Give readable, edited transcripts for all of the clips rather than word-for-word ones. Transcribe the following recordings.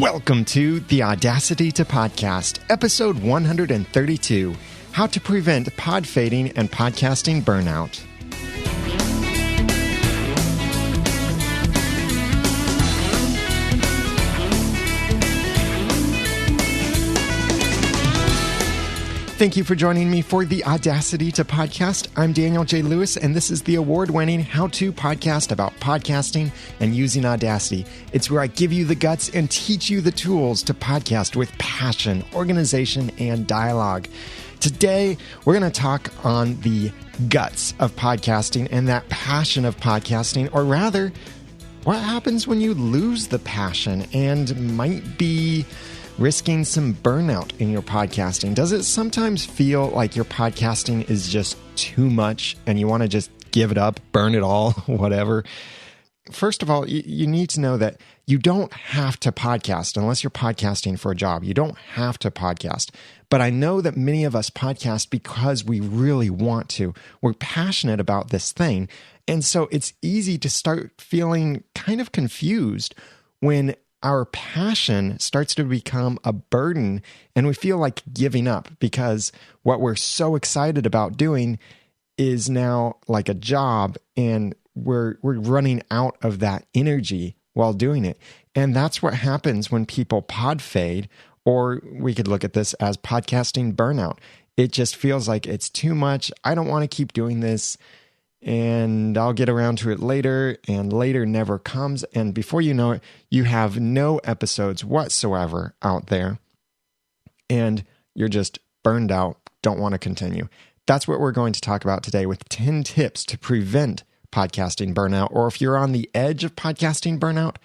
Welcome to the Audacity to Podcast, episode 132, How to Prevent Podfading and Podcasting Burnout. Thank you for joining me for the Audacity to Podcast. I'm Daniel J. Lewis, and this is the award-winning how-to podcast about podcasting and using Audacity. It's where I give you the guts and teach you the tools to podcast with passion, organization, and dialogue. Today, we're going to talk on the guts of podcasting and that passion of podcasting, or rather, what happens when you lose the passion and might be risking some burnout in your podcasting. Does it sometimes feel like your podcasting is just too much and you want to just give it up, burn it all, whatever? First of all, you need to know that you don't have to podcast unless you're podcasting for a job. You don't have to podcast. But I know that many of us podcast because we really want to. We're passionate about this thing. And so it's easy to start feeling kind of confused when our passion starts to become a burden and we feel like giving up because what we're so excited about doing is now like a job and we're running out of that energy while doing it. And that's what happens when people podfade, or we could look at this as podcasting burnout. It just feels like it's too much. I don't want to keep doing this. And I'll get around to it later, and later never comes. And before you know it, you have no episodes whatsoever out there, and you're just burned out, don't want to continue. That's what we're going to talk about today with 10 tips to prevent podcasting burnout, or if you're on the edge of podcasting burnout,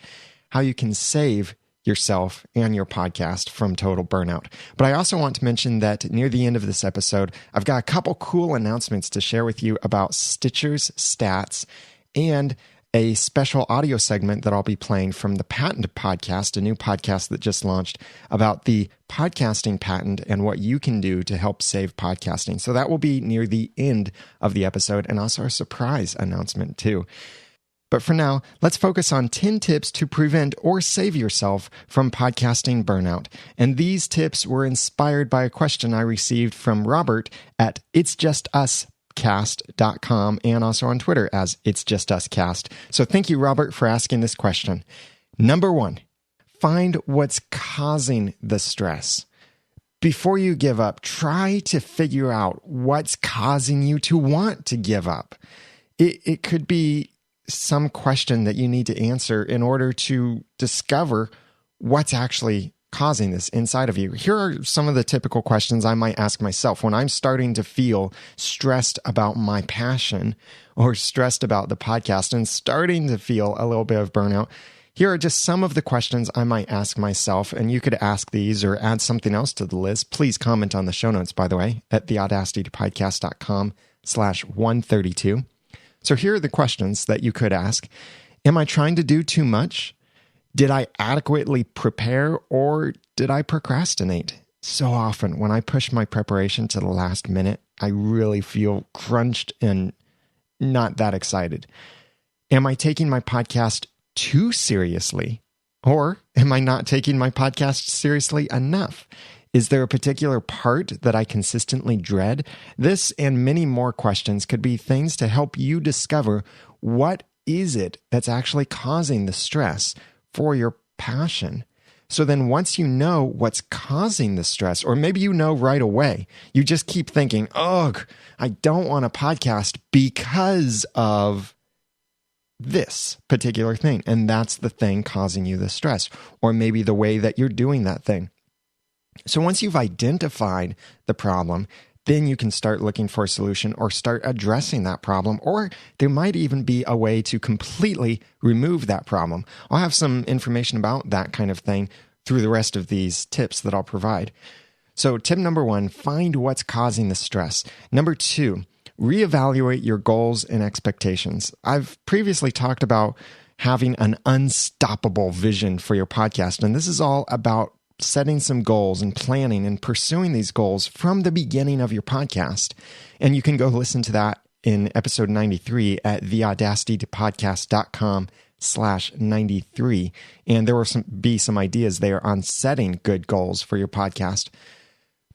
how you can save yourself and your podcast from total burnout. But I also want to mention that near the end of this episode, I've got a couple cool announcements to share with you about Stitcher's stats and a special audio segment that I'll be playing from the Patent podcast, a new podcast that just launched about the podcasting patent and what you can do to help save podcasting. So that will be near the end of the episode, and also a surprise announcement too. But for now, let's focus on 10 tips to prevent or save yourself from podcasting burnout. And these tips were inspired by a question I received from Robert at itsjustuscast.com and also on Twitter as itsjustuscast. So thank you, Robert, for asking this question. Number 1, find what's causing the stress. Before you give up, try to figure out what's causing you to want to give up. It could be some question that you need to answer in order to discover what's actually causing this inside of you. Here are some of the typical questions I might ask myself when I'm starting to feel stressed about my passion or stressed about the podcast and starting to feel a little bit of burnout. Here are just some of the questions I might ask myself, and you could ask these or add something else to the list. Please comment on the show notes, by the way, at theaudacitypodcast.com/132. So here are the questions that you could ask. Am I trying to do too much? Did I adequately prepare, or did I procrastinate? So often when I push my preparation to the last minute, I really feel crunched and not that excited. Am I taking my podcast too seriously, or am I not taking my podcast seriously enough? Is there a particular part that I consistently dread? This and many more questions could be things to help you discover what is it that's actually causing the stress for your passion. So then once you know what's causing the stress, or maybe you know right away, you just keep thinking, ugh, I don't want a podcast because of this particular thing. And that's the thing causing you the stress, or maybe the way that you're doing that thing. So once you've identified the problem, then you can start looking for a solution or start addressing that problem, or there might even be a way to completely remove that problem. I'll have some information about that kind of thing through the rest of these tips that I'll provide. So tip number 1, find what's causing the stress. Number 2, reevaluate your goals and expectations. I've previously talked about having an unstoppable vision for your podcast, and this is all about setting some goals and planning and pursuing these goals from the beginning of your podcast. And you can go listen to that in episode 93 at theaudacitytopodcast.com/93. And there will be some ideas there on setting good goals for your podcast.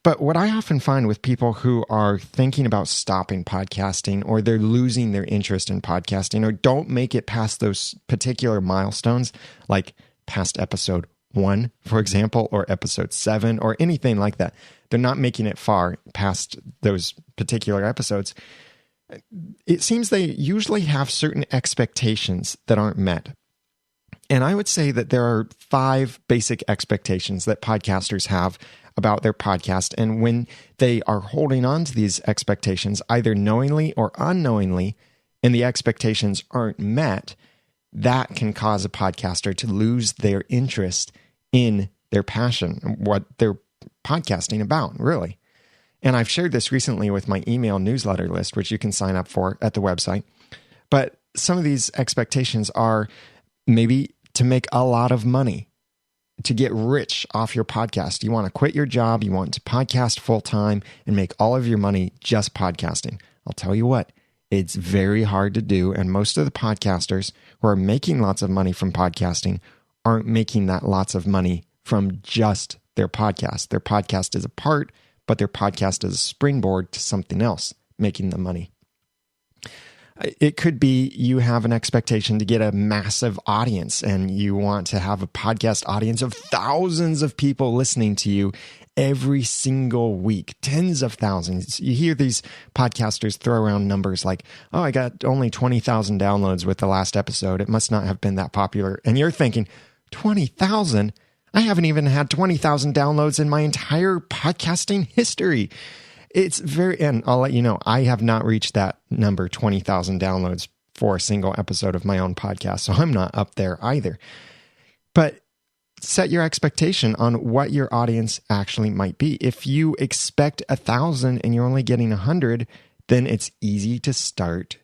But what I often find with people who are thinking about stopping podcasting, or they're losing their interest in podcasting, or don't make it past those particular milestones, like past episode 1, for example, or episode 7, or anything like that. They're not making it far past those particular episodes. It seems they usually have certain expectations that aren't met. And I would say that there are 5 basic expectations that podcasters have about their podcast. And when they are holding on to these expectations, either knowingly or unknowingly, and the expectations aren't met, that can cause a podcaster to lose their interest in their passion, what they're podcasting about, really. And I've shared this recently with my email newsletter list, which you can sign up for at the website. But some of these expectations are maybe to make a lot of money, to get rich off your podcast. You want to quit your job, you want to podcast full time and make all of your money just podcasting. I'll tell you what, it's very hard to do. And most of the podcasters who are making lots of money from podcasting aren't making that lots of money from just their podcast. Their podcast is a part, but their podcast is a springboard to something else, making them money. It could be you have an expectation to get a massive audience and you want to have a podcast audience of thousands of people listening to you every single week, tens of thousands. You hear these podcasters throw around numbers like, oh, I got only 20,000 downloads with the last episode. It must not have been that popular. And you're thinking, 20,000? I haven't even had 20,000 downloads in my entire podcasting history. It's and I'll let you know, I have not reached that number, 20,000 downloads for a single episode of my own podcast. So I'm not up there either. But set your expectation on what your audience actually might be. If you expect 1,000 and you're only getting 100, then it's easy to start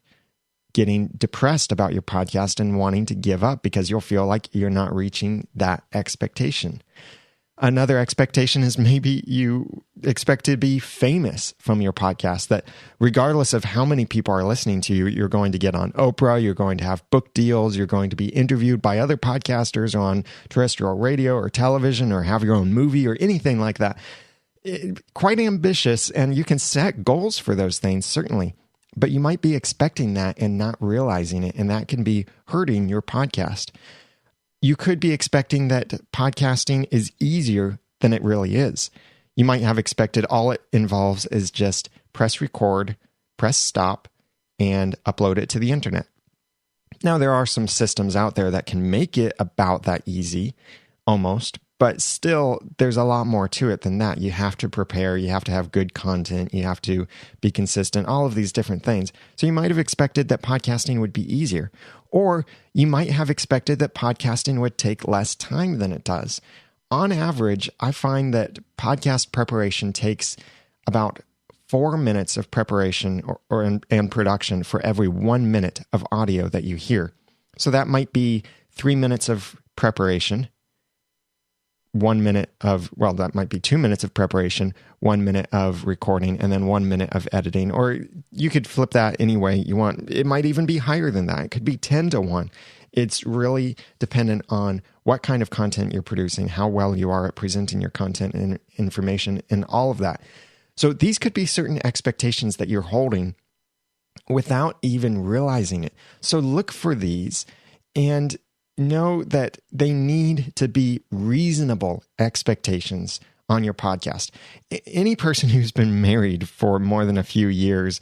getting depressed about your podcast and wanting to give up because you'll feel like you're not reaching that expectation. Another expectation is maybe you expect to be famous from your podcast, that regardless of how many people are listening to you, you're going to get on Oprah, you're going to have book deals, you're going to be interviewed by other podcasters on terrestrial radio or television, or have your own movie or anything like that. Quite ambitious, and you can set goals for those things, certainly. But you might be expecting that and not realizing it, and that can be hurting your podcast. You could be expecting that podcasting is easier than it really is. You might have expected all it involves is just press record, press stop, and upload it to the internet. Now, there are some systems out there that can make it about that easy, almost, but still, there's a lot more to it than that. You have to prepare, you have to have good content, you have to be consistent, all of these different things. So you might have expected that podcasting would be easier. Or you might have expected that podcasting would take less time than it does. On average, I find that podcast preparation takes about 4 minutes of preparation and production for every 1 minute of audio that you hear. So that might be 3 minutes of preparation, 1 minute of, well, that might be 2 minutes of preparation, 1 minute of recording, and then 1 minute of editing. Or you could flip that any way you want. It might even be higher than that. It could be 10 to 1. It's really dependent on what kind of content you're producing, how well you are at presenting your content and information, and all of that. So these could be certain expectations that you're holding without even realizing it. So look for these and know that they need to be reasonable expectations on your podcast. Any person who's been married for more than a few years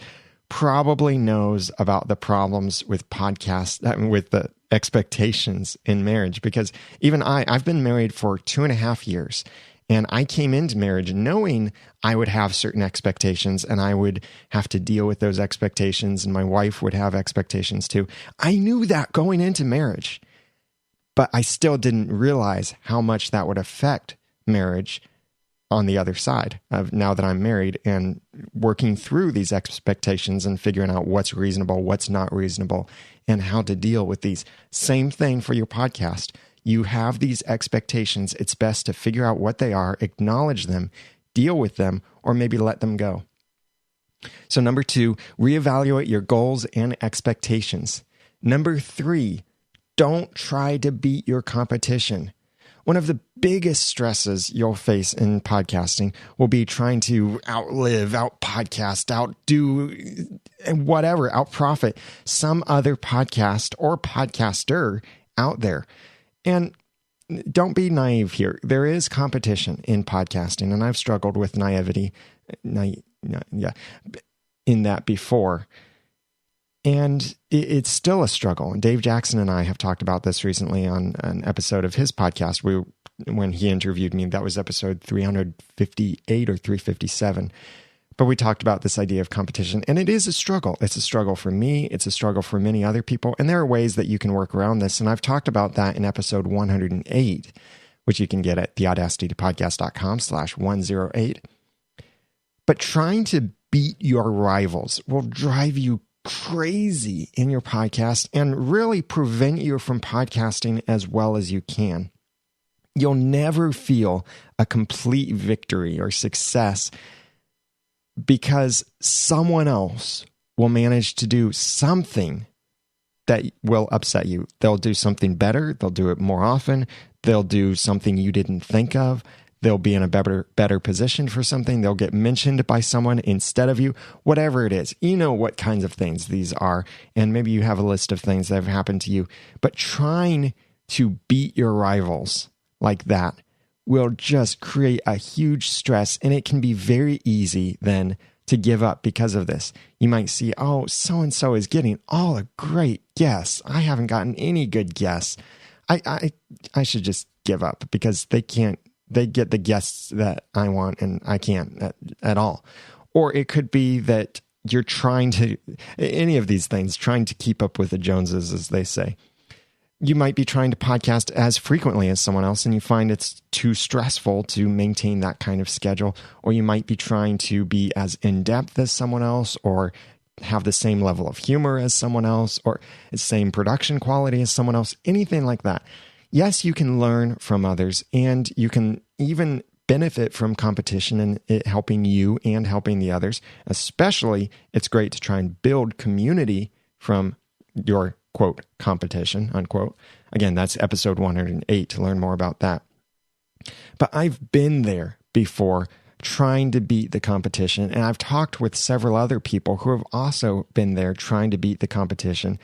probably knows about the problems with podcasts, with the expectations in marriage, because even I've been married for 2.5 years, and I came into marriage knowing I would have certain expectations and I would have to deal with those expectations, and my wife would have expectations too. I knew that going into marriage. But I still didn't realize how much that would affect marriage on the other side of now that I'm married, and working through these expectations and figuring out what's reasonable, what's not reasonable, and how to deal with these. Same thing for your podcast. You have these expectations. It's best to figure out what they are, acknowledge them, deal with them, or maybe let them go. So number 2, reevaluate your goals and expectations. Number 3, don't try to beat your competition. One of the biggest stresses you'll face in podcasting will be trying to outlive, out-podcast, outdo, whatever, out-profit some other podcast or podcaster out there. And don't be naive here. There is competition in podcasting, and I've struggled with naivety in that before. And it's still a struggle. And Dave Jackson and I have talked about this recently on an episode of his podcast when he interviewed me. That was episode 358 or 357. But we talked about this idea of competition, and it is a struggle. It's a struggle for me. It's a struggle for many other people. And there are ways that you can work around this. And I've talked about that in episode 108, which you can get at theaudacitypodcast.com/108. But trying to beat your rivals will drive you crazy in your podcast and really prevent you from podcasting as well as you can. You'll never feel a complete victory or success because someone else will manage to do something that will upset you. They'll do something better. They'll do it more often. They'll do something you didn't think of. They'll be in a better position for something. They'll get mentioned by someone instead of you. Whatever it is, you know what kinds of things these are. And maybe you have a list of things that have happened to you. But trying to beat your rivals like that will just create a huge stress, and it can be very easy then to give up because of this. You might see, oh, so-and-so is getting all the great guests. I haven't gotten any good guests. I should just give up because they get the guests that I want and I can't at all. Or it could be that you're trying to, any of these things, trying to keep up with the Joneses, as they say. You might be trying to podcast as frequently as someone else, and you find it's too stressful to maintain that kind of schedule. Or you might be trying to be as in-depth as someone else, or have the same level of humor as someone else, or the same production quality as someone else, anything like that. Yes, you can learn from others, and you can even benefit from competition and it helping you and helping the others. Especially, it's great to try and build community from your quote, competition, unquote. Again, that's episode 108 to learn more about that. But I've been there before trying to beat the competition, and I've talked with several other people who have also been there trying to beat the competition,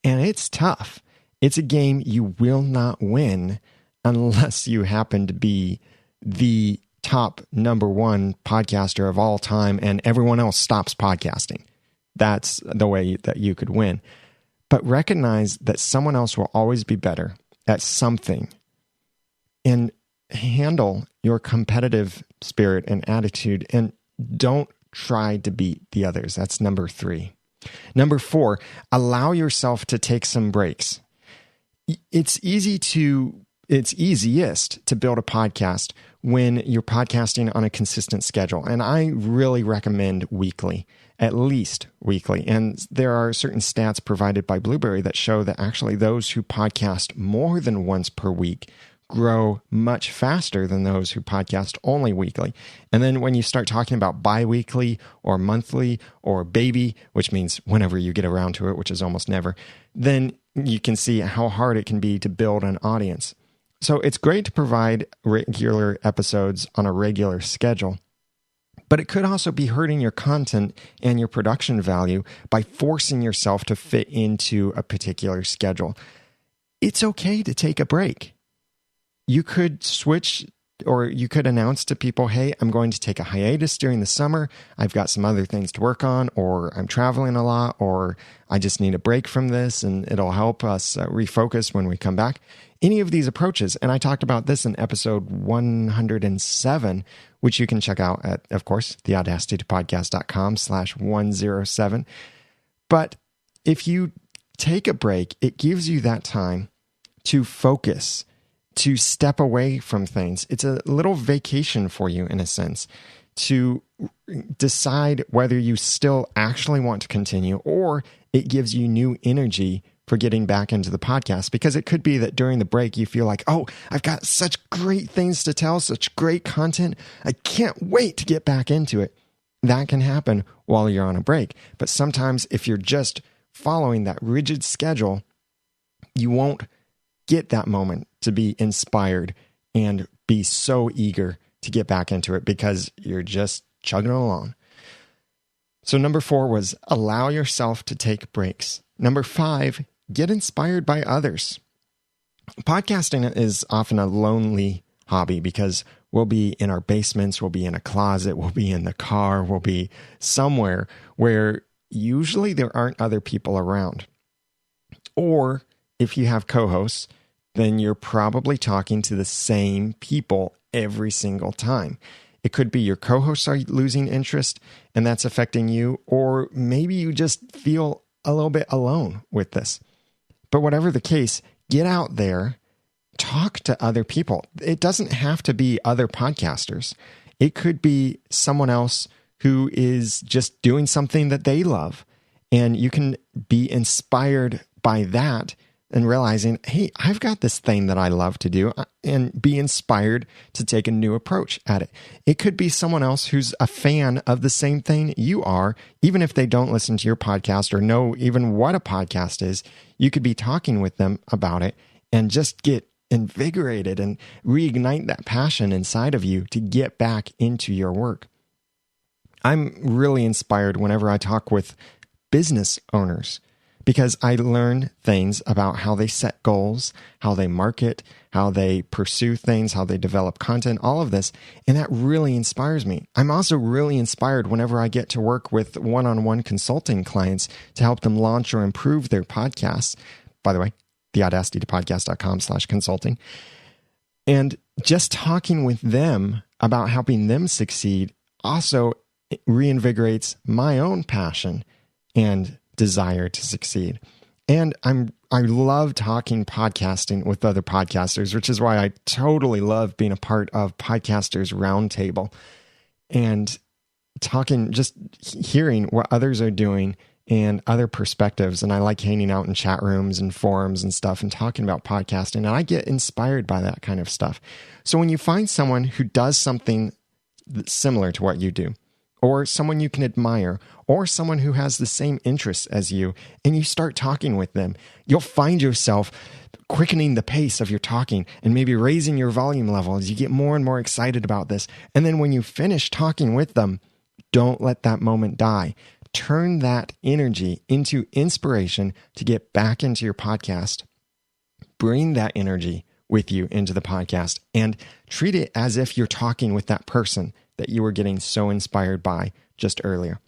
and it's tough. It's a game you will not win unless you happen to be the top number one podcaster of all time and everyone else stops podcasting. That's the way that you could win. But recognize that someone else will always be better at something, and handle your competitive spirit and attitude, and don't try to beat the others. That's number 3. Number 4, allow yourself to take some breaks. It's easiest to build a podcast when you're podcasting on a consistent schedule. And I really recommend weekly, at least weekly. And there are certain stats provided by Blueberry that show that actually those who podcast more than once per week grow much faster than those who podcast only weekly. And then when you start talking about bi-weekly or monthly or baby, which means whenever you get around to it, which is almost never, then you can see how hard it can be to build an audience. So it's great to provide regular episodes on a regular schedule, but it could also be hurting your content and your production value by forcing yourself to fit into a particular schedule. It's okay to take a break. You could switch, or you could announce to people, hey, I'm going to take a hiatus during the summer. I've got some other things to work on, or I'm traveling a lot, or I just need a break from this, and it'll help us refocus when we come back. Any of these approaches, and I talked about this in episode 107, which you can check out at, of course, theaudacitypodcast.com/107. But if you take a break, it gives you that time to focus, to step away from things. It's a little vacation for you, in a sense, to decide whether you still actually want to continue, or it gives you new energy for getting back into the podcast. Because it could be that during the break, you feel like, oh, I've got such great things to tell, such great content. I can't wait to get back into it. that can happen while you're on a break. But sometimes if you're just following that rigid schedule, you won't get that moment to be inspired and be so eager to get back into it because you're just chugging along. So number 4 was allow yourself to take breaks. Number 5, get inspired by others. Podcasting is often a lonely hobby because we'll be in our basements, we'll be in a closet, we'll be in the car, we'll be somewhere where usually there aren't other people around. Or if you have co-hosts, then you're probably talking to the same people every single time. It could be your co-hosts are losing interest and that's affecting you, or maybe you just feel a little bit alone with this. But whatever the case, get out there, talk to other people. It doesn't have to be other podcasters. It could be someone else who is just doing something that they love. And you can be inspired by that and realizing, hey, I've got this thing that I love to do, and be inspired to take a new approach at it. It could be someone else who's a fan of the same thing you are, even if they don't listen to your podcast or know even what a podcast is. You could be talking with them about it and just get invigorated and reignite that passion inside of you to get back into your work. I'm really inspired whenever I talk with business owners, because I learn things about how they set goals, how they market, how they pursue things, how they develop content, all of this. And that really inspires me. I'm also really inspired whenever I get to work with one-on-one consulting clients to help them launch or improve their podcasts. By the way, theaudacitytopodcast.com/consulting. And just talking with them about helping them succeed also reinvigorates my own passion and desire to succeed. And I love talking podcasting with other podcasters, which is why I totally love being a part of Podcasters Roundtable and talking, just hearing what others are doing and other perspectives. And I like hanging out in chat rooms and forums and stuff and talking about podcasting. And I get inspired by that kind of stuff. So when you find someone who does something similar to what you do, or someone you can admire, or someone who has the same interests as you, and you start talking with them, you'll find yourself quickening the pace of your talking and maybe raising your volume level as you get more and more excited about this. And then when you finish talking with them, don't let that moment die. Turn that energy into inspiration to get back into your podcast. Bring that energy with you into the podcast and treat it as if you're talking with that person that you were getting so inspired by just earlier.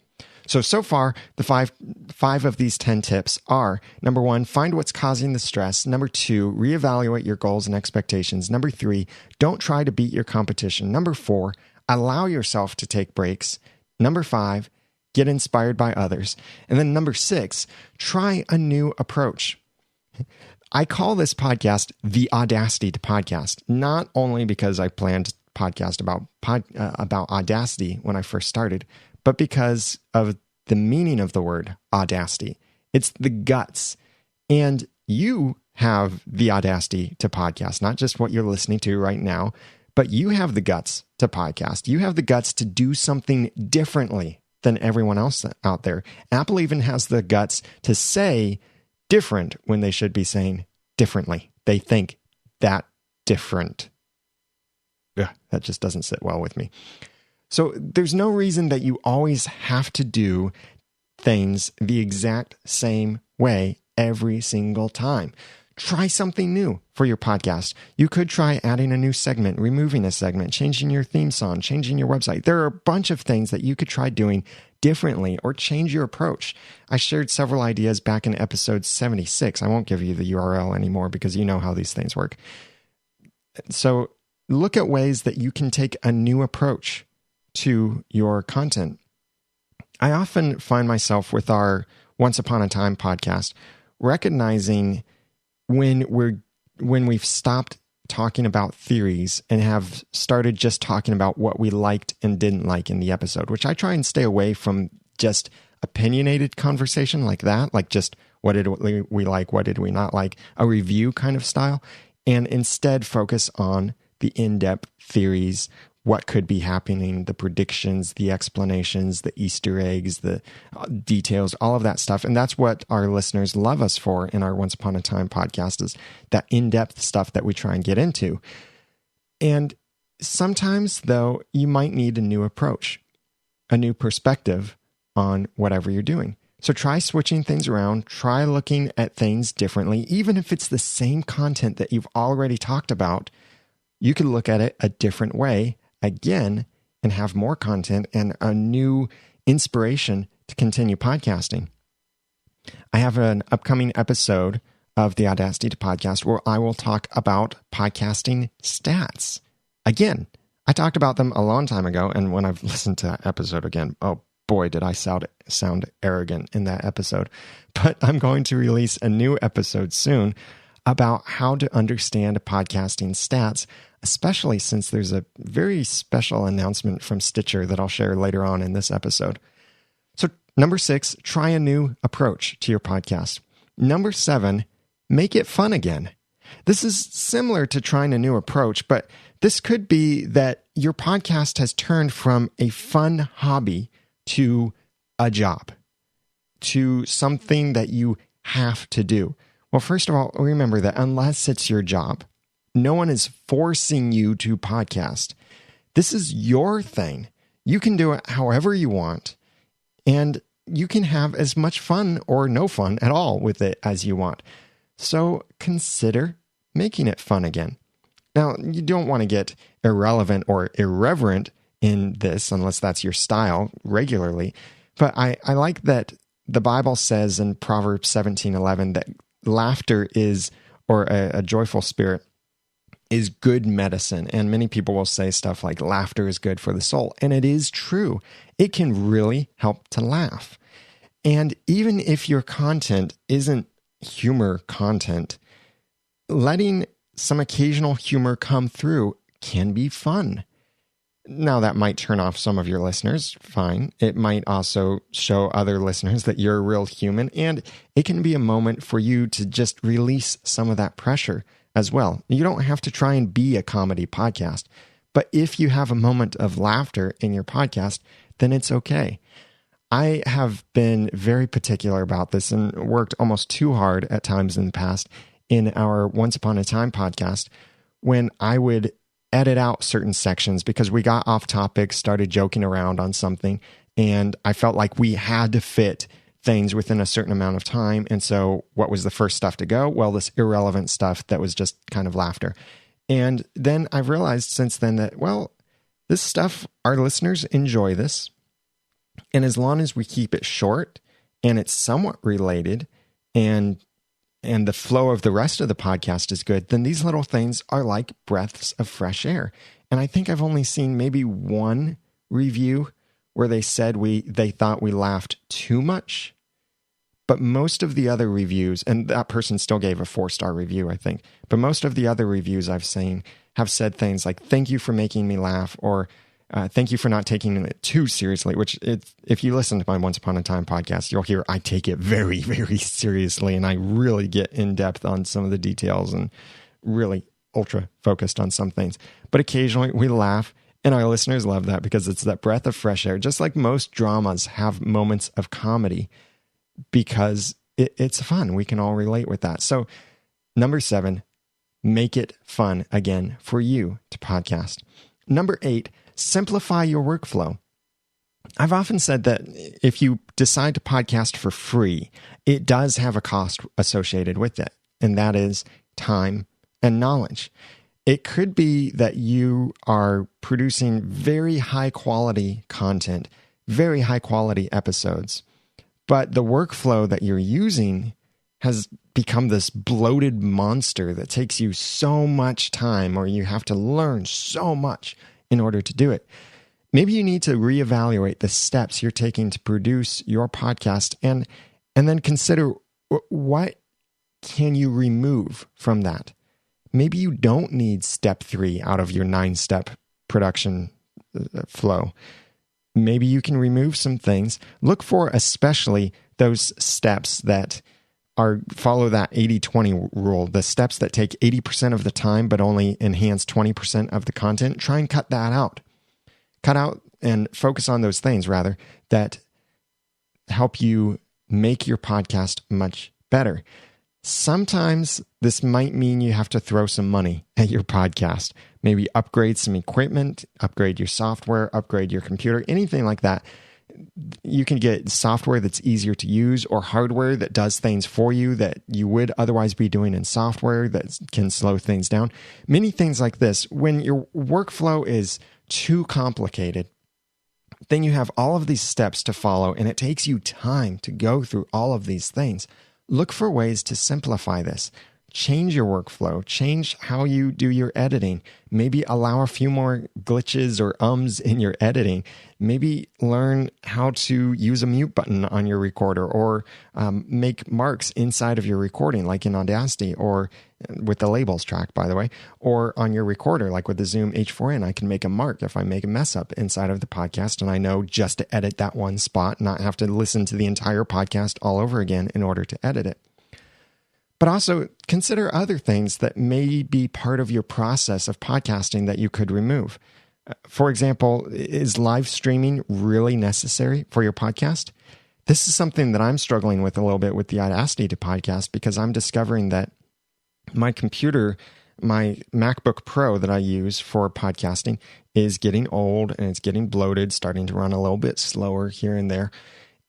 So far, the five of these 10 tips are: number 1, find what's causing the stress. Number 2, reevaluate your goals and expectations. Number 3, don't try to beat your competition. Number 4, allow yourself to take breaks. Number 5, get inspired by others. And then number 6, try a new approach. I call this podcast the Audacity to Podcast, not only because I planned to podcast about Audacity when I first started, but because of the meaning of the word audacity. It's the guts. And you have the audacity to podcast, not just what you're listening to right now, but you have the guts to podcast. You have the guts to do something differently than everyone else out there. Apple even has the guts to say different when they should be saying differently. They think that different. Ugh, that just doesn't sit well with me. So there's no reason that you always have to do things the exact same way every single time. Try something new for your podcast. You could try adding a new segment, removing a segment, changing your theme song, changing your website. There are a bunch of things that you could try doing differently or change your approach. I shared several ideas back in episode 76. I won't give you the URL anymore because you know how these things work. So look at ways that you can take a new approach to your content. I often find myself with our Once Upon a Time podcast recognizing when we've stopped talking about theories and have started just talking about what we liked and didn't like in the episode, which I try and stay away from just opinionated conversation like that, like just what did we like, what did we not like, a review kind of style, and instead focus on the in-depth theories, what could be happening, the predictions, the explanations, the Easter eggs, the details, all of that stuff. And that's what our listeners love us for in our Once Upon a Time podcast, is that in-depth stuff that we try and get into. And sometimes, though, you might need a new approach, a new perspective on whatever you're doing. So try switching things around, try looking at things differently. Even if it's the same content that you've already talked about, you could look at it a different way again and have more content and a new inspiration to continue podcasting. I have an upcoming episode of the Audacity to Podcast where I will talk about podcasting stats. Again, I talked about them a long time ago, and when I've listened to that episode again, oh boy, did I sound arrogant in that episode. But I'm going to release a new episode soon about how to understand podcasting stats, especially since there's a very special announcement from Stitcher that I'll share later on in this episode. So number 6, try a new approach to your podcast. Number 7, make it fun again. This is similar to trying a new approach, but this could be that your podcast has turned from a fun hobby to a job, to something that you have to do. Well, first of all, remember that unless it's your job, no one is forcing you to podcast. This is your thing. You can do it however you want, and you can have as much fun or no fun at all with it as you want. So consider making it fun again. Now, you don't want to get irrelevant or irreverent in this unless that's your style regularly. But I like that the Bible says in Proverbs 17:11 that laughter is, or a joyful spirit, is good medicine. And many people will say stuff like laughter is good for the soul. And it is true. It can really help to laugh. And even if your content isn't humor content, letting some occasional humor come through can be fun. Now, that might turn off some of your listeners, fine. It might also show other listeners that you're a real human, and it can be a moment for you to just release some of that pressure as well. You don't have to try and be a comedy podcast, but if you have a moment of laughter in your podcast, then it's okay. I have been very particular about this and worked almost too hard at times in the past in our Once Upon a Time podcast when I would edit out certain sections because we got off topic, started joking around on something, and I felt like we had to fit things within a certain amount of time. And so what was the first stuff to go? Well, this irrelevant stuff that was just kind of laughter. And then I've realized since then that, well, this stuff, our listeners enjoy this. And as long as we keep it short and it's somewhat related and the flow of the rest of the podcast is good, then these little things are like breaths of fresh air. And I think I've only seen maybe one review where they said they thought we laughed too much. But most of the other reviews, and that person still gave a 4-star review, I think, but most of the other reviews I've seen have said things like, thank you for making me laugh, or thank you for not taking it too seriously, which if you listen to my Once Upon a Time podcast, you'll hear I take it very, very seriously, and I really get in depth on some of the details and really ultra focused on some things. But occasionally we laugh, and our listeners love that because it's that breath of fresh air, just like most dramas have moments of comedy because it's fun. We can all relate with that. So number 7, make it fun again for you to podcast. Number 8, simplify your workflow. I've often said that if you decide to podcast for free, it does have a cost associated with it, and that is time and knowledge. It could be that you are producing very high quality content, very high quality episodes, but the workflow that you're using has become this bloated monster that takes you so much time, or you have to learn so much in order to do it. Maybe you need to reevaluate the steps you're taking to produce your podcast and then consider what can you remove from that. Maybe you don't need step 3 out of your 9-step production flow. Maybe you can remove some things. Look for especially those steps that follow that 80-20 rule, the steps that take 80% of the time but only enhance 20% of the content. Try and cut that out. Cut out and focus on those things, rather, that help you make your podcast much better. Sometimes this might mean you have to throw some money at your podcast. Maybe upgrade some equipment, upgrade your software, upgrade your computer, anything like that. You can get software that's easier to use or hardware that does things for you that you would otherwise be doing in software that can slow things down. Many things like this. When your workflow is too complicated, then you have all of these steps to follow, and it takes you time to go through all of these things. Look for ways to simplify this. Change your workflow. Change how you do your editing. Maybe allow a few more glitches or ums in your editing. Maybe learn how to use a mute button on your recorder, or make marks inside of your recording, like in Audacity, or with the labels track, by the way, or on your recorder, like with the Zoom H4n. I can make a mark if I make a mess up inside of the podcast, and I know just to edit that one spot, not have to listen to the entire podcast all over again in order to edit it. But also consider other things that may be part of your process of podcasting that you could remove. For example, is live streaming really necessary for your podcast? This is something that I'm struggling with a little bit with the Audacity to podcast, because I'm discovering that my computer, my MacBook Pro that I use for podcasting, is getting old and it's getting bloated, starting to run a little bit slower here and there.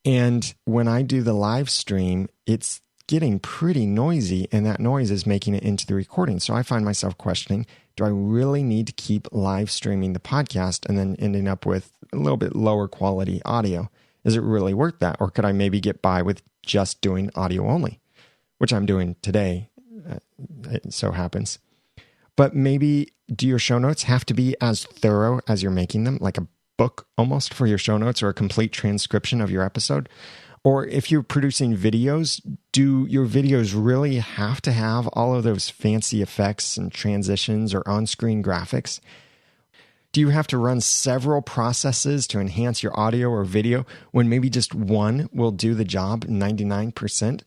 And when I do the live stream, it's getting pretty noisy, and that noise is making it into the recording. So I find myself questioning, do I really need to keep live streaming the podcast and then ending up with a little bit lower quality audio? Is it really worth that? Or could I maybe get by with just doing audio only, which I'm doing today, it so happens. But maybe do your show notes have to be as thorough as you're making them, like a book almost for your show notes, or a complete transcription of your episode? Or if you're producing videos, do your videos really have to have all of those fancy effects and transitions or on-screen graphics? Do you have to run several processes to enhance your audio or video when maybe just one will do the job 99%?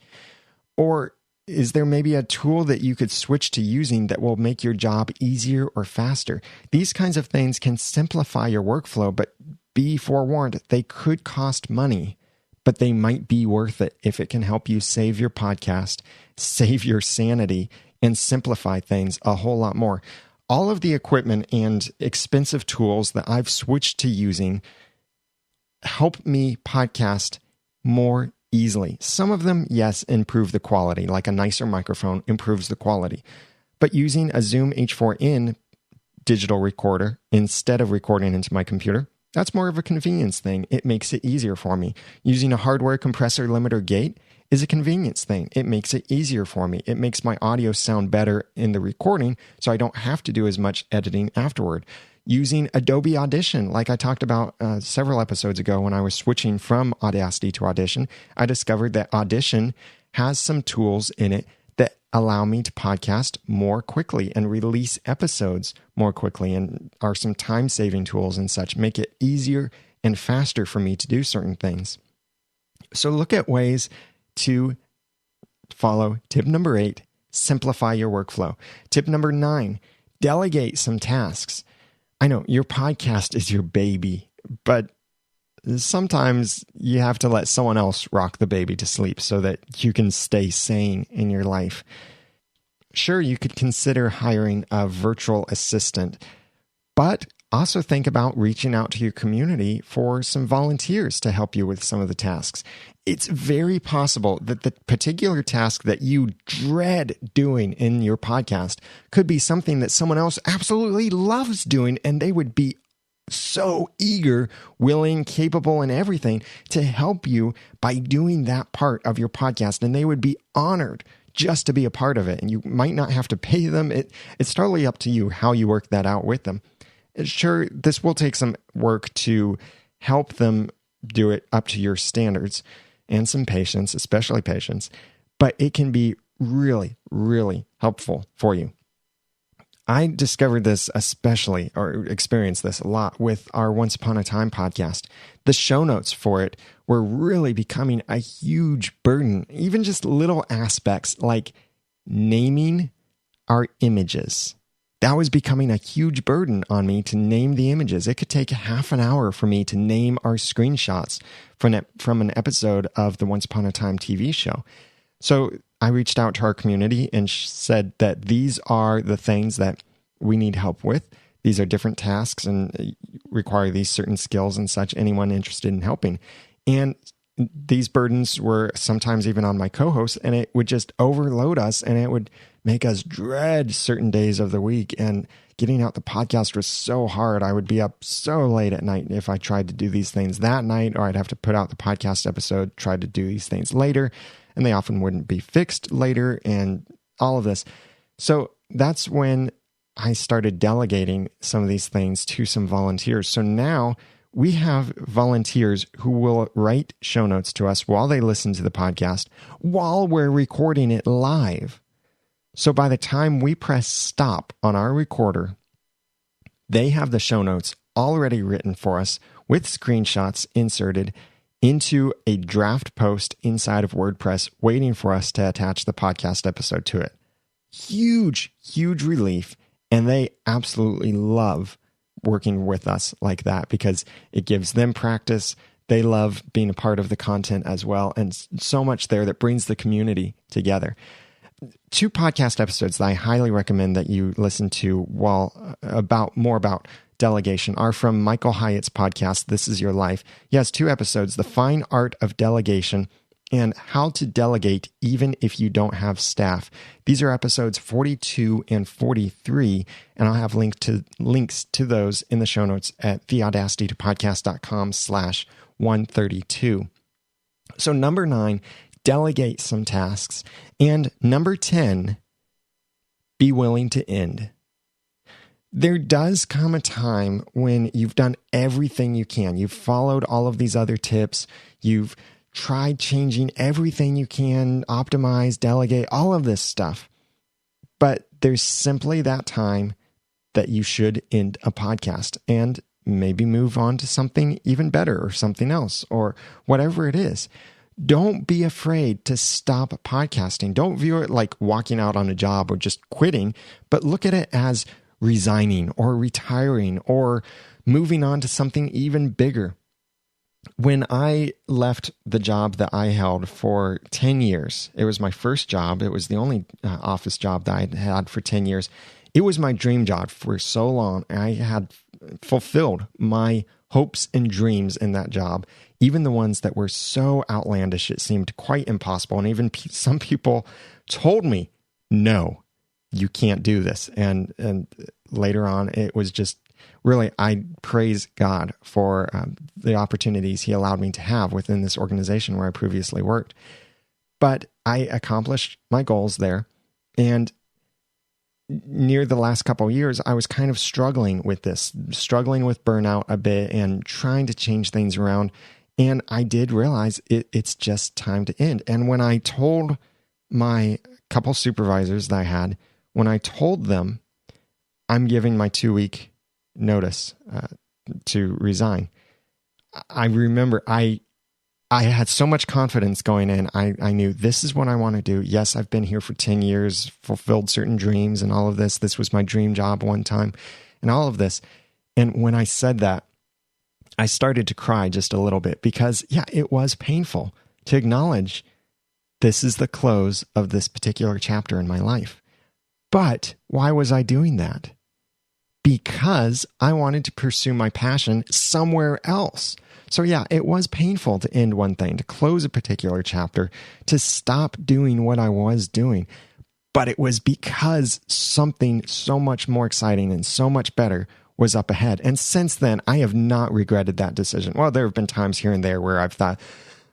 Or is there maybe a tool that you could switch to using that will make your job easier or faster? These kinds of things can simplify your workflow, but be forewarned, they could cost money. But they might be worth it if it can help you save your podcast, save your sanity, and simplify things a whole lot more. All of the equipment and expensive tools that I've switched to using help me podcast more easily. Some of them, yes, improve the quality, like a nicer microphone improves the quality. But using a Zoom H4n digital recorder instead of recording into my computer, that's more of a convenience thing. It makes it easier for me. Using a hardware compressor limiter gate is a convenience thing. It makes it easier for me. It makes my audio sound better in the recording, so I don't have to do as much editing afterward. Using Adobe Audition, like I talked about several episodes ago when I was switching from Audacity to Audition, I discovered that Audition has some tools in it that allow me to podcast more quickly and release episodes more quickly, and are some time-saving tools and such, make it easier and faster for me to do certain things. So look at ways to follow tip number 8, simplify your workflow. Tip number 9, delegate some tasks. I know your podcast is your baby, but sometimes you have to let someone else rock the baby to sleep so that you can stay sane in your life. Sure, you could consider hiring a virtual assistant, but also think about reaching out to your community for some volunteers to help you with some of the tasks. It's very possible that the particular task that you dread doing in your podcast could be something that someone else absolutely loves doing, and they would be so eager, willing, capable, and everything to help you by doing that part of your podcast. And they would be honored just to be a part of it. And you might not have to pay them. It's totally up to you how you work that out with them. Sure, this will take some work to help them do it up to your standards and some patience, especially patience, but it can be really, really helpful for you. I discovered this especially, or experienced this a lot with our Once Upon a Time podcast. The show notes for it were really becoming a huge burden. Even just little aspects like naming our images. that was becoming a huge burden on me to name the images. It could take half an hour for me to name our screenshots from an episode of the Once Upon a Time TV show. So I reached out to our community and said that these are the things that we need help with. These are different tasks and require these certain skills and such, anyone interested in helping. And these burdens were sometimes even on my co-hosts, and it would just overload us, and it would make us dread certain days of the week. And getting out the podcast was so hard. I would be up so late at night if I tried to do these things that night, or I'd have to put out the podcast episode, try to do these things later, and they often wouldn't be fixed later, and all of this. So that's when I started delegating some of these things to some volunteers. So now we have volunteers who will write show notes to us while they listen to the podcast, while we're recording it live. So by the time we press stop on our recorder, they have the show notes already written for us with screenshots inserted into a draft post inside of WordPress, waiting for us to attach the podcast episode to it. Huge, huge relief. And they absolutely love working with us like that because it gives them practice. They love being a part of the content as well. And so much there that brings the community together. 2 podcast episodes that I highly recommend that you listen to more about delegation are from Michael Hyatt's podcast, This Is Your Life. He has 2 episodes, The Fine Art of Delegation and How to Delegate Even If You Don't Have Staff. These are episodes 42 and 43, and I'll have links to those in the show notes at theaudacitytopodcast.com/132. So number 9, delegate some tasks. And number 10, be willing to end. There does come a time when you've done everything you can. You've followed all of these other tips. You've tried changing everything you can, optimize, delegate, all of this stuff. But there's simply that time that you should end a podcast and maybe move on to something even better or something else or whatever it is. Don't be afraid to stop podcasting. Don't view it like walking out on a job or just quitting, but look at it as resigning or retiring or moving on to something even bigger. When I left the job that I held for 10 years, it was my first job. It was the only office job that I had for 10 years. It was my dream job for so long. I had fulfilled my hopes and dreams in that job, even the ones that were so outlandish, it seemed quite impossible. And even some people told me, no, you can't do this. And later on, it was just really, I praise God for the opportunities he allowed me to have within this organization where I previously worked. But I accomplished my goals there. And near the last couple of years, I was kind of struggling with burnout a bit and trying to change things around. And I did realize it's just time to end. And when I told my couple supervisors that I had, when I told them I'm giving my 2-week notice to resign, I remember I had so much confidence going in. I knew this is what I want to do. Yes, I've been here for 10 years, fulfilled certain dreams and all of this. This was my dream job one time and all of this. And when I said that, I started to cry just a little bit because, yeah, it was painful to acknowledge this is the close of this particular chapter in my life. But why was I doing that? Because I wanted to pursue my passion somewhere else. So yeah, it was painful to end one thing, to close a particular chapter, to stop doing what I was doing. But it was because something so much more exciting and so much better was up ahead. And since then, I have not regretted that decision. Well, there have been times here and there where I've thought,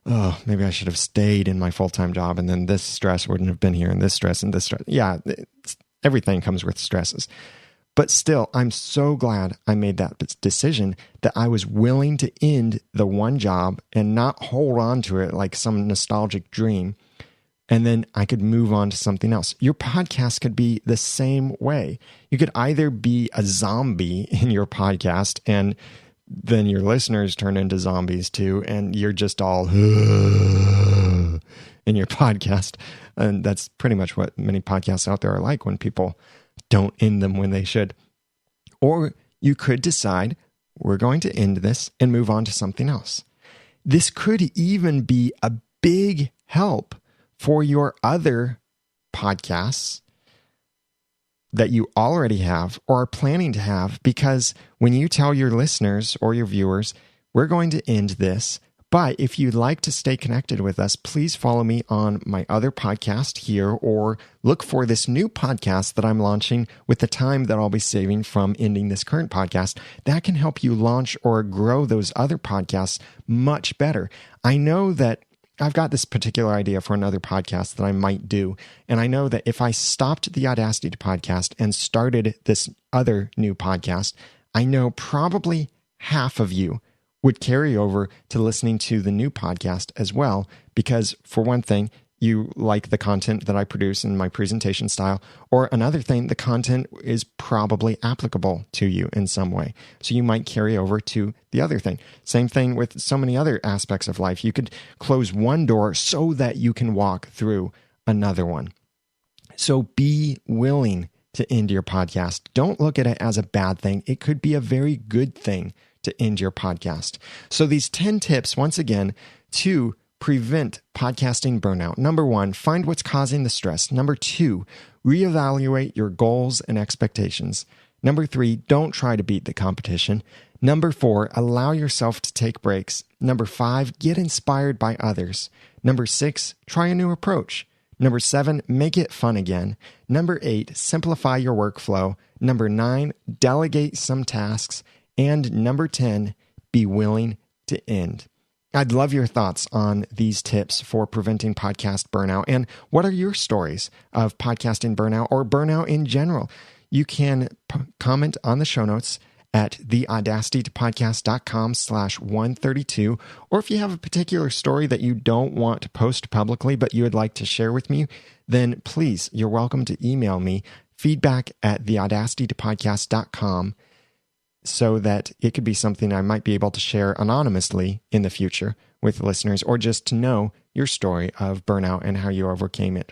oh, maybe I should have stayed in my full-time job and then this stress wouldn't have been here and this stress and this stress. Yeah, everything comes with stresses. But still, I'm so glad I made that decision, that I was willing to end the one job and not hold on to it like some nostalgic dream. And then I could move on to something else. Your podcast could be the same way. You could either be a zombie in your podcast and then your listeners turn into zombies too, and you're just all in your podcast. And that's pretty much what many podcasts out there are like when people don't end them when they should. Or you could decide, we're going to end this and move on to something else. This could even be a big help for your other podcasts that you already have or are planning to have, because when you tell your listeners or your viewers, we're going to end this, but if you'd like to stay connected with us, please follow me on my other podcast here, or look for this new podcast that I'm launching with the time that I'll be saving from ending this current podcast. That can help you launch or grow those other podcasts much better. I know that I've got this particular idea for another podcast that I might do. And I know that if I stopped the Audacity podcast and started this other new podcast, I know probably half of you would carry over to listening to the new podcast as well. Because for one thing, you like the content that I produce in my presentation style, or another thing, the content is probably applicable to you in some way. So you might carry over to the other thing. Same thing with so many other aspects of life. You could close one door so that you can walk through another one. So be willing to end your podcast. Don't look at it as a bad thing. It could be a very good thing to end your podcast. So these 10 tips, once again, to prevent podcasting burnout. Number 1, find what's causing the stress. Number 2, reevaluate your goals and expectations. Number 3, don't try to beat the competition. Number 4, allow yourself to take breaks. Number 5, get inspired by others. Number 6, try a new approach. Number 7, make it fun again. Number 8, simplify your workflow. Number 9, delegate some tasks. And number 10, be willing to end. I'd love your thoughts on these tips for preventing podcast burnout. And what are your stories of podcasting burnout or burnout in general? You can comment on the show notes at theaudacitytopodcast.com/132. Or if you have a particular story that you don't want to post publicly, but you would like to share with me, then please, you're welcome to email me feedback@theaudacitytopodcast.com, so that it could be something I might be able to share anonymously in the future with listeners, or just to know your story of burnout and how you overcame it.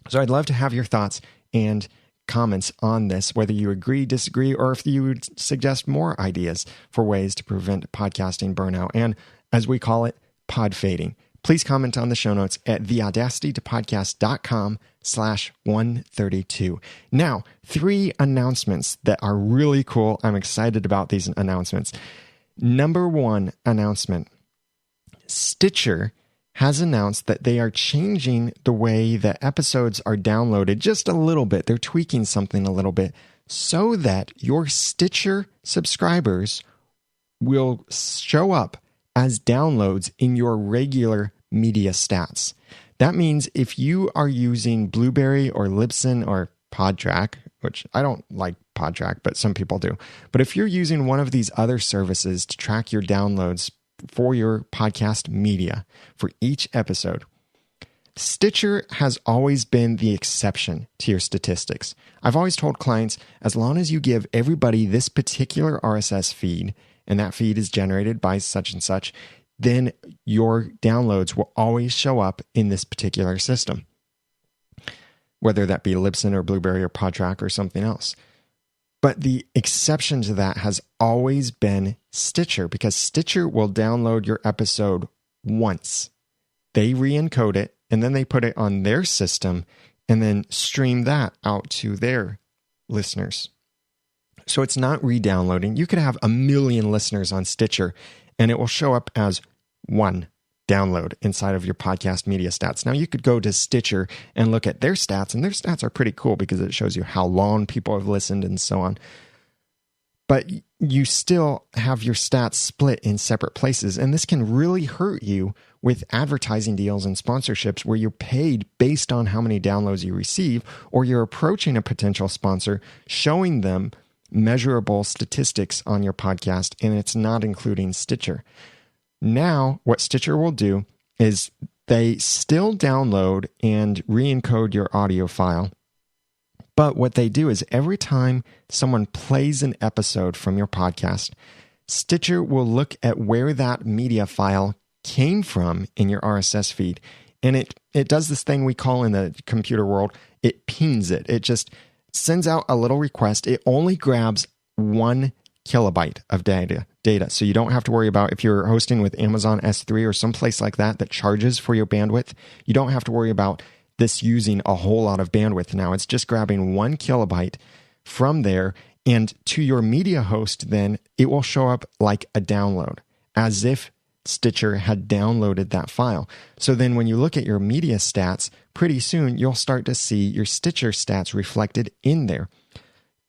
So I'd love to have your thoughts and comments on this, whether you agree, disagree, or if you would suggest more ideas for ways to prevent podcasting burnout, and as we call it, podfading. Please comment on the show notes at theaudacitytopodcast.com/132. Now, 3 announcements that are really cool. I'm excited about these announcements. Number 1 announcement. Stitcher has announced that they are changing the way that episodes are downloaded just a little bit. They're tweaking something a little bit so that your Stitcher subscribers will show up as downloads in your regular media stats. That means if you are using Blueberry or Libsyn or Podtrack, which I don't like Podtrack, but some people do. But if you're using one of these other services to track your downloads for your podcast media for each episode, Stitcher has always been the exception to your statistics. I've always told clients, as long as you give everybody this particular RSS feed, and that feed is generated by such and such, then your downloads will always show up in this particular system, whether that be Libsyn or Blueberry or Podtrack or something else. But the exception to that has always been Stitcher, because Stitcher will download your episode once. They re-encode it, and then they put it on their system and then stream that out to their listeners. So it's not re-downloading. You could have 1 million listeners on Stitcher, and it will show up as one download inside of your podcast media stats. Now, you could go to Stitcher and look at their stats, and their stats are pretty cool because it shows you how long people have listened and so on. But you still have your stats split in separate places, and this can really hurt you with advertising deals and sponsorships where you're paid based on how many downloads you receive, or you're approaching a potential sponsor, showing them measurable statistics on your podcast, and it's not including Stitcher. Now, what Stitcher will do is they still download and re-encode your audio file. But what they do is every time someone plays an episode from your podcast, Stitcher will look at where that media file came from in your RSS feed. And it does this thing we call in the computer world, it pings it. It just sends out a little request. It only grabs 1 kilobyte of data. So you don't have to worry about if you're hosting with Amazon S3 or someplace like that charges for your bandwidth. You don't have to worry about this using a whole lot of bandwidth now. It's just grabbing 1 kilobyte from there, and to your media host, then it will show up like a download, as if Stitcher had downloaded that file. So then when you look at your media stats, pretty soon you'll start to see your Stitcher stats reflected in there.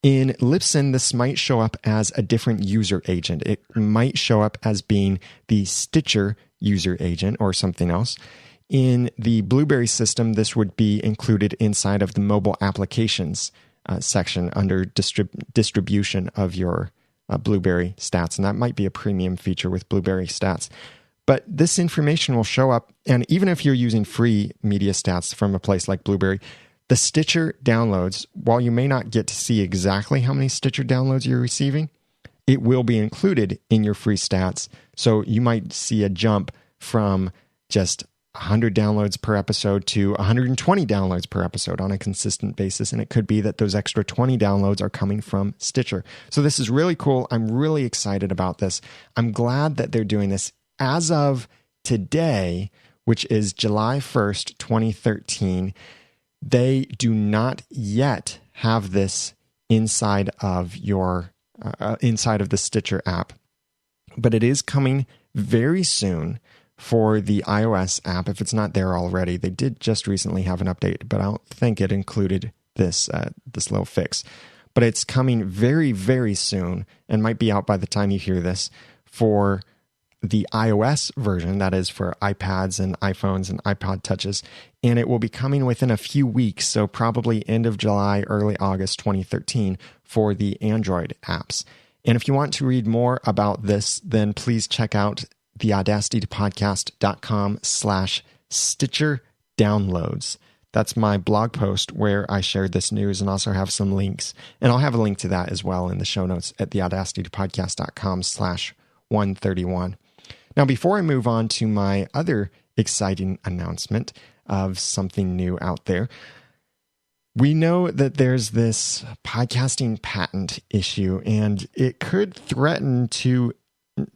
In Libsyn, this might show up as a different user agent. It might show up as being the Stitcher user agent or something else. In the Blueberry system, this would be included inside of the mobile applications section under distribution of your Blueberry stats, and that might be a premium feature with Blueberry stats. But this information will show up, and even if you're using free media stats from a place like Blueberry, the Stitcher downloads, while you may not get to see exactly how many Stitcher downloads you're receiving, it will be included in your free stats. So you might see a jump from just 100 downloads per episode to 120 downloads per episode on a consistent basis. And it could be that those extra 20 downloads are coming from Stitcher. So this is really cool. I'm really excited about this. I'm glad that they're doing this. As of today, which is July 1st, 2013, they do not yet have this inside of your inside of the Stitcher app, but it is coming very soon for the iOS app. If it's not there already, they did just recently have an update, but I don't think it included this little fix. But it's coming very, very soon and might be out by the time you hear this for the iOS version, that is for iPads and iPhones and iPod Touches, and it will be coming within a few weeks, so probably end of July, early August 2013 for the Android apps. And if you want to read more about this, then please check out the audacitypodcast.com/Stitcher downloads. That's my blog post where I shared this news and also have some links. And I'll have a link to that as well in the show notes at the audacitypodcast.com/131. Now, before I move on to my other exciting announcement of something new out there, we know that there's this podcasting patent issue, and it could threaten to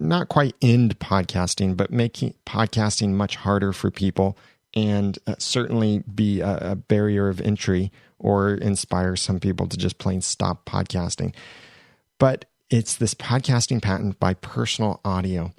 not quite end podcasting, but make podcasting much harder for people and certainly be a barrier of entry or inspire some people to just plain stop podcasting. But it's this podcasting patent by Personal Audio.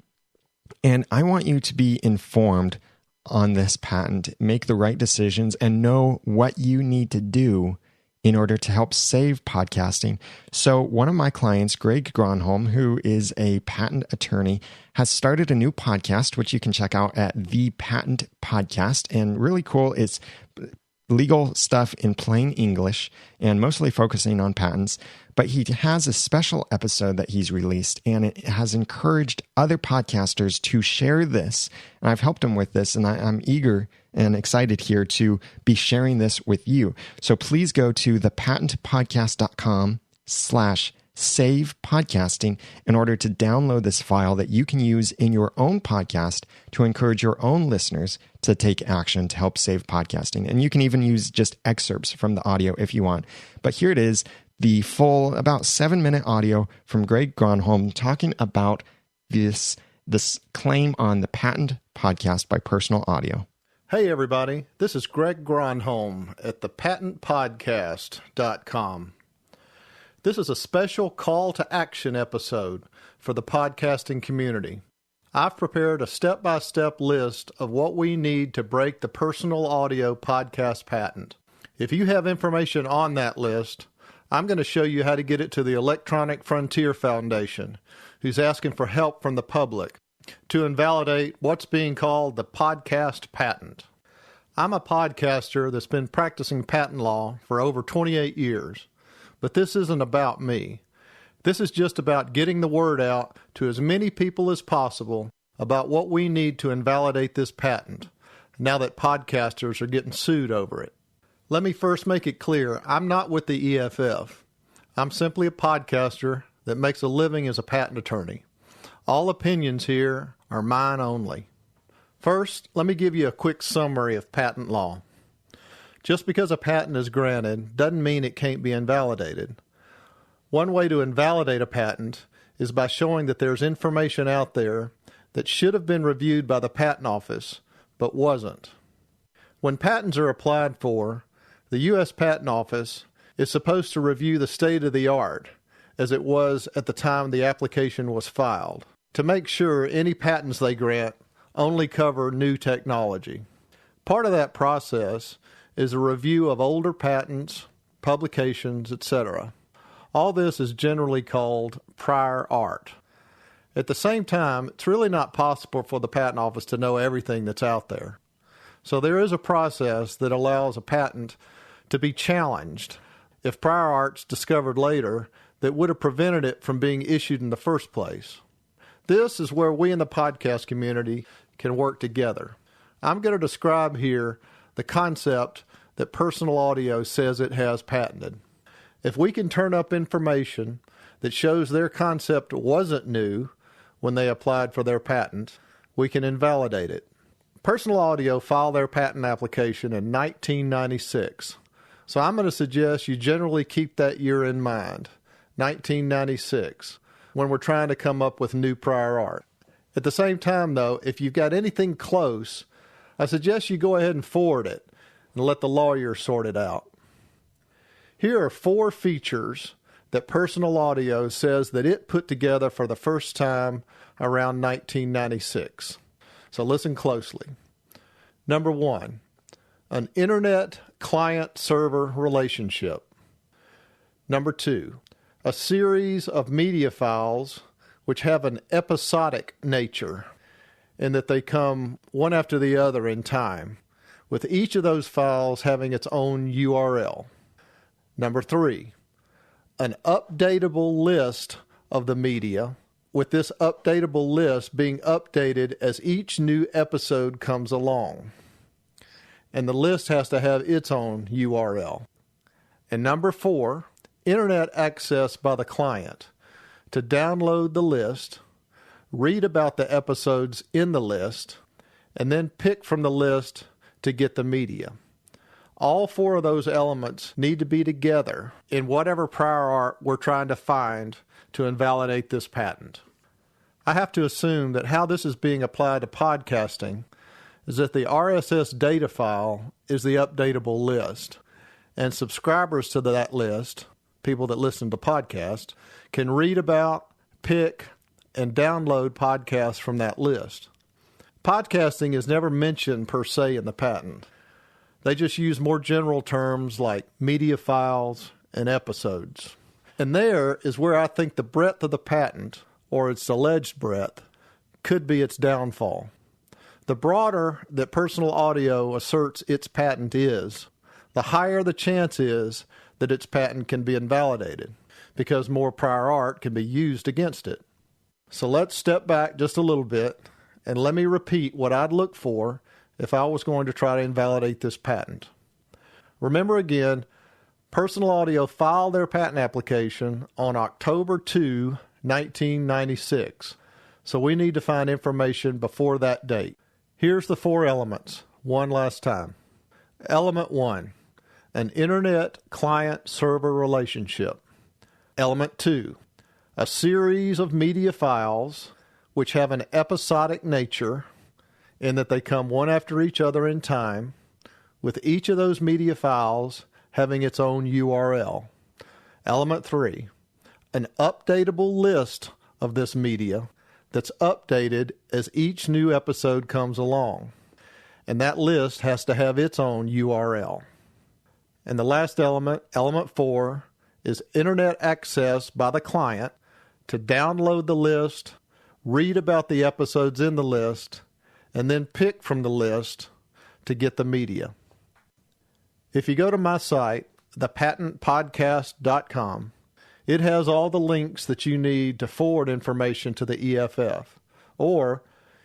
And I want you to be informed on this patent, make the right decisions, and know what you need to do in order to help save podcasting. So one of my clients, Greg Gronholm, who is a patent attorney, has started a new podcast, which you can check out at The Patent Podcast. And really cool, it's legal stuff in plain English and mostly focusing on patents. But he has a special episode that he's released, and it has encouraged other podcasters to share this. And I've helped him with this, and I'm eager and excited here to be sharing this with you. So please go to thepatentpodcast.com/save podcasting in order to download this file that you can use in your own podcast to encourage your own listeners to take action to help save podcasting. And you can even use just excerpts from the audio if you want. But here it is, the full, about 7-minute audio from Greg Gronholm talking about this claim on the Patent Podcast by Personal Audio. Hey everybody, this is Greg Gronholm at thepatentpodcast.com. This is a special call to action episode for the podcasting community. I've prepared a step-by-step list of what we need to break the Personal Audio podcast patent. If you have information on that list, I'm going to show you how to get it to the Electronic Frontier Foundation, who's asking for help from the public to invalidate what's being called the podcast patent. I'm a podcaster that's been practicing patent law for over 28 years, but this isn't about me. This is just about getting the word out to as many people as possible about what we need to invalidate this patent, now that podcasters are getting sued over it. Let me first make it clear, I'm not with the EFF. I'm simply a podcaster that makes a living as a patent attorney. All opinions here are mine only. First, let me give you a quick summary of patent law. Just because a patent is granted doesn't mean it can't be invalidated. One way to invalidate a patent is by showing that there's information out there that should have been reviewed by the Patent Office, but wasn't. When patents are applied for, the U.S. Patent Office is supposed to review the state of the art, as it was at the time the application was filed, to make sure any patents they grant only cover new technology. Part of that process is a review of older patents, publications, etc. All this is generally called prior art. At the same time, it's really not possible for the Patent Office to know everything that's out there. So there is a process that allows a patent to be challenged if prior art's discovered later that would have prevented it from being issued in the first place. This is where we in the podcast community can work together. I'm going to describe here the concept that Personal Audio says it has patented. If we can turn up information that shows their concept wasn't new when they applied for their patent, we can invalidate it. Personal Audio filed their patent application in 1996. So I'm going to suggest you generally keep that year in mind, 1996, when we're trying to come up with new prior art. At the same time, though, if you've got anything close, I suggest you go ahead and forward it and let the lawyer sort it out. Here are 4 features that Personal Audio says that it put together for the first time around 1996. So listen closely. Number 1, an internet client-server relationship. Number 2, a series of media files which have an episodic nature in that they come one after the other in time, with each of those files having its own URL. Number 3, an updatable list of the media, with this updatable list being updated as each new episode comes along. And the list has to have its own URL. And number 4, internet access by the client to download the list, read about the episodes in the list, and then pick from the list to get the media. All 4 of those elements need to be together in whatever prior art we're trying to find to invalidate this patent. I have to assume that how this is being applied to podcasting is that the RSS data file is the updatable list, and subscribers to that list, people that listen to podcasts, can read about, pick, and download podcasts from that list. Podcasting is never mentioned per se in the patent. They just use more general terms like media files and episodes. And there is where I think the breadth of the patent, or its alleged breadth, could be its downfall. The broader that Personal Audio asserts its patent is, the higher the chance is that its patent can be invalidated, because more prior art can be used against it. So let's step back just a little bit, and let me repeat what I'd look for if I was going to try to invalidate this patent. Remember again, Personal Audio filed their patent application on October 2, 1996. So we need to find information before that date. Here's the 4 elements, one last time. Element 1, an internet client-server relationship. Element 2, a series of media files which have an episodic nature in that they come one after each other in time, with each of those media files having its own URL. Element 3, an updatable list of this media that's updated as each new episode comes along. And that list has to have its own URL. And the last element, element 4, is internet access by the client to download the list, read about the episodes in the list, and then pick from the list to get the media. If you go to my site, thepatentpodcast.com, it has all the links that you need to forward information to the EFF. Or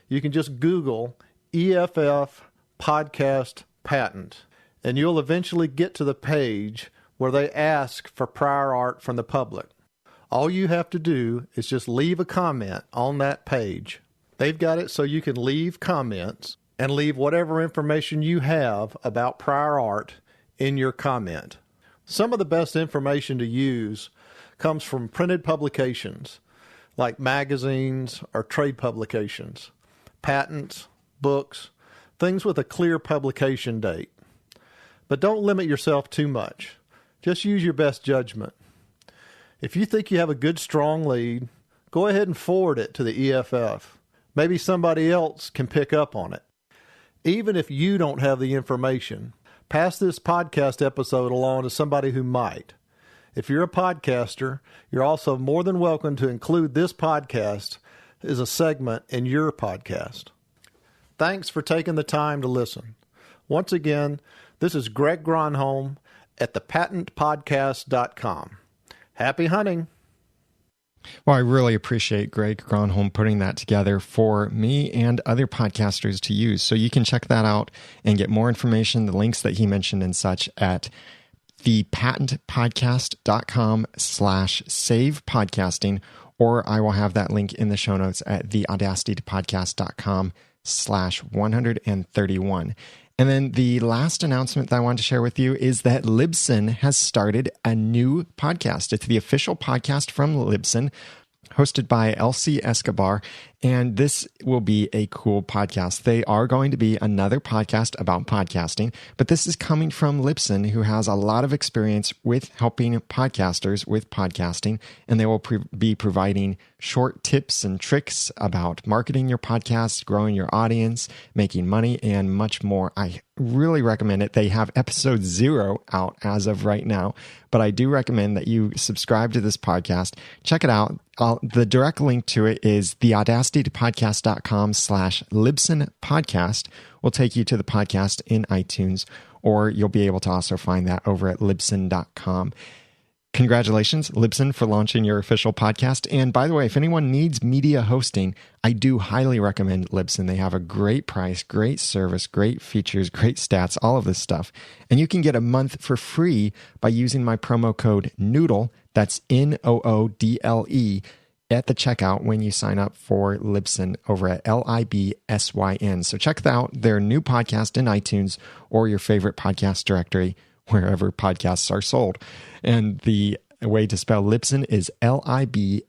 you can just Google EFF Podcast Patent, and you'll eventually get to the page where they ask for prior art from the public. All you have to do is just leave a comment on that page. They've got it so you can leave comments and leave whatever information you have about prior art in your comment. Some of the best information to use comes from printed publications like magazines or trade publications, patents, books, things with a clear publication date. But don't limit yourself too much. Just use your best judgment. If you think you have a good, strong lead, go ahead and forward it to the EFF. Maybe somebody else can pick up on it. Even if you don't have the information, pass this podcast episode along to somebody who might. If you're a podcaster, you're also more than welcome to include this podcast as a segment in your podcast. Thanks for taking the time to listen. Once again, this is Greg Gronholm at thepatentpodcast.com. Happy hunting! Well, I really appreciate Greg Gronholm putting that together for me and other podcasters to use. So you can check that out and get more information, the links that he mentioned and such at thepatentpodcast.com/savepodcasting, or I will have that link in the show notes at theaudacitypodcast.com/131. And then the last announcement that I wanted to share with you is that Libsyn has started a new podcast. It's the official podcast from Libsyn, hosted by Elsie Escobar, and this will be a cool podcast. They are going to be another podcast about podcasting, but this is coming from Libsyn, who has a lot of experience with helping podcasters with podcasting, and they will be providing short tips and tricks about marketing your podcast, growing your audience, making money, and much more. I really recommend it. They have episode 0 out as of right now, but I do recommend that you subscribe to this podcast. Check it out. The direct link to it is theaudacitypodcast.com/Libsyn podcast will take you to the podcast in iTunes, or you'll be able to also find that over at libsyn.com. Congratulations, Libsyn, for launching your official podcast. And by the way, if anyone needs media hosting, I do highly recommend Libsyn. They have a great price, great service, great features, great stats, all of this stuff. And you can get a month for free by using my promo code NOODLE, that's NOODLE, at the checkout when you sign up for Libsyn over at LIBSYN. So check out their new podcast in iTunes or your favorite podcast directory, wherever podcasts are sold. And the way to spell Libsyn is LIBSYN.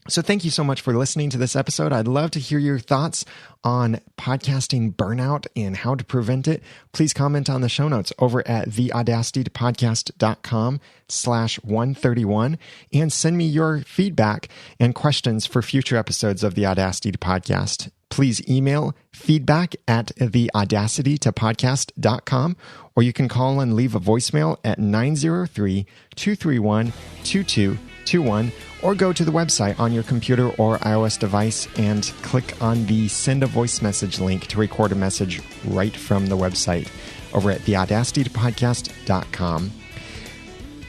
So thank you so much for listening to this episode. I'd love to hear your thoughts on podcasting burnout and how to prevent it. Please comment on the show notes over at theaudacitypodcast.com/131 and send me your feedback and questions for future episodes of the Audacity Podcast. Please email feedback at theaudacitytopodcast.com, or you can call and leave a voicemail at 903-231-2221, or go to the website on your computer or iOS device and click on the send a voice message link to record a message right from the website over at theaudacitytopodcast.com.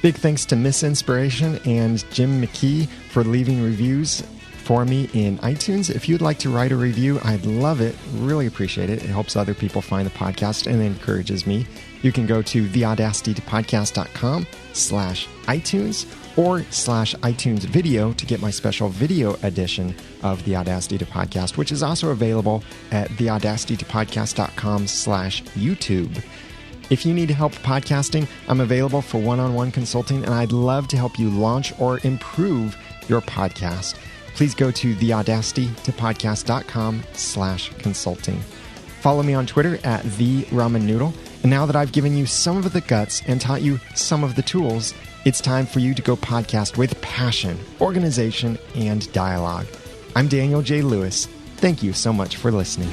Big thanks to Miss Inspiration and Jim McKee for leaving reviews for me in iTunes. If you'd like to write a review, I'd love it. Really appreciate it. It helps other people find the podcast and encourages me. You can go to theaudacitypodcast.com/iTunes or /iTunes video to get my special video edition of the Audacity to Podcast, which is also available at theaudacitytopodcast.com/YouTube. If you need help podcasting, I'm available for one-on-one consulting, and I'd love to help you launch or improve your podcast. Please go to theaudacitytopodcast.com/consulting. Follow me on Twitter at @TheRamenNoodle. And now that I've given you some of the guts and taught you some of the tools, it's time for you to go podcast with passion, organization, and dialogue. I'm Daniel J. Lewis. Thank you so much for listening.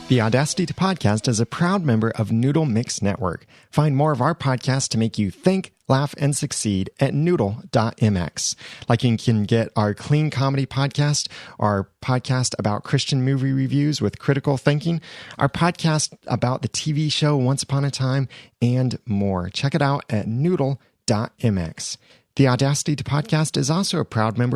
The Audacity to Podcast is a proud member of Noodle Mix Network. Find more of our podcasts to make you think, laugh, and succeed at noodle.mx. Like you can get our clean comedy podcast, our podcast about Christian movie reviews with critical thinking, our podcast about the TV show Once Upon a Time, and more. Check it out at noodle.mx. The Audacity to Podcast is also a proud member